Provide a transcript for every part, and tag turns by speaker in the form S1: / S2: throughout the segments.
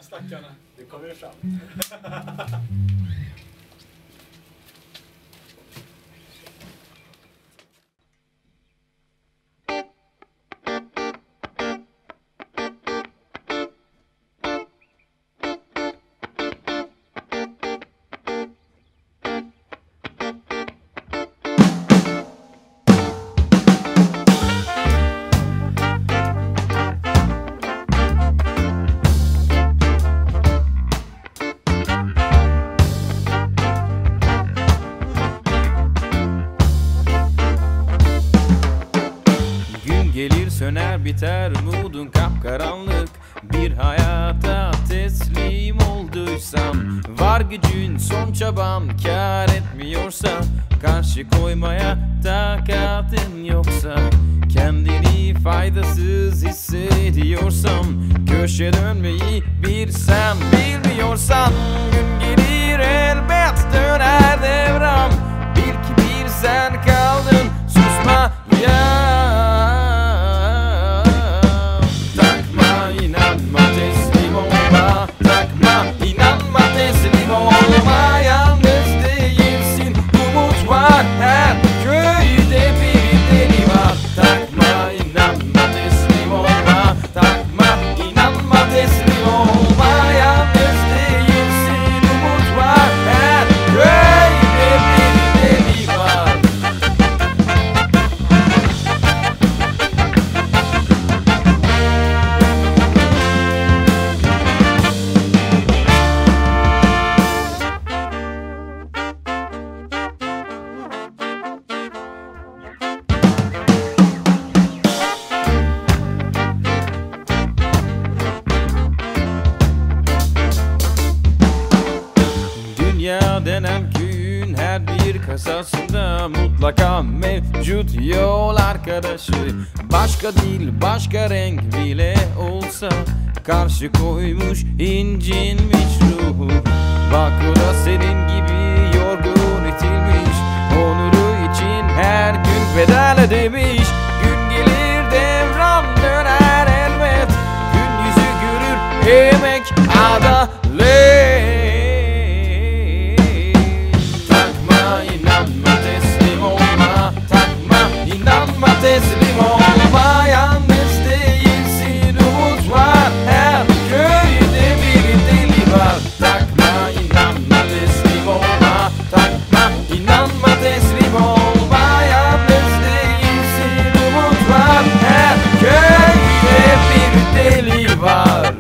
S1: stackarna. Det kommer fram.
S2: Gelir söner biter umudun kapkaranlık. Bir hayata teslim olduysam, var gücün son çabam kâr etmiyorsa, karşı koymaya takatın yoksa, kendini faydasız hissediyorsam, köşe dönmeyi bir sen bilmiyorsan, gün gelir elbet döner devram. Bil ki bir sen kaldın, susma ya. Dünya denen köyün her bir kasasında mutlaka mevcut yol arkadaşı. Başka dil, başka renk bile olsa, karşı koymuş incinmiş ruhu. Bak o da senin gibi yorgun itilmiş, onuru için her gün bedel ödemiş. Gün gelir devran döner elbet, gün yüzü görür emek adalet. Teslim olma, yalnız değilsin, umut var. Her köyde bir deli var. Takma, inanma, teslim olma. Takma, inanma, teslim olma, yalnız değilsin, umut var. Her köyde bir deli var.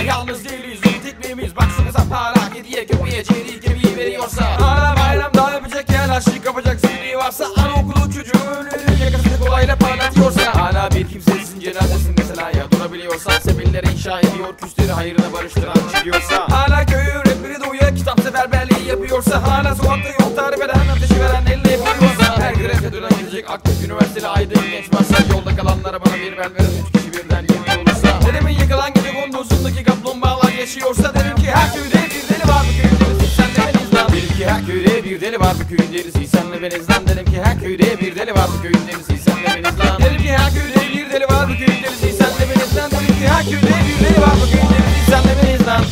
S2: Yalnız değiliz, umut ekmeğimiz. Baksana sen hala hediye köpeğe çeyreği gemiyi veriyorsa, hala bayramda yapacak yer, harçlık kapacak sivri varsa, anaokulu çocuğu önünü yakasını kolayla parlatıyorsa, hala bir kimsesizin cenazesin mesela ya durabiliyorsan, sebilleri inşa ediyor, küsleri hayırına barıştıran çıkıyorsa, hala köyü rehberi doğuya kitap seferberliği yapıyorsa, hala sokakta yok tarif eden, ateşi veren eline yapıyorsa, her greve dönem gidecek aktif üniversiteli aydın genç varsa, yolda kalanlara bana bir ben verin 3 kişi birden yeni olursa, dedemin yıkılan gece konduzundaki kaplumbağalar yaşıyorsa, derim ki her köyde bir deli var, bu köyün delisi senle benizden. Derim ki her köyde bir deli var, bu köyün delisi senle benizden. Derim ki her köyde bir deli var, bu köyün delisi senle benizden. Derim ki her köyde bir deli var, bu köyün delisi senle benizden. Derim ki her köyde bir deli var, bu köyün delisi senle benizden.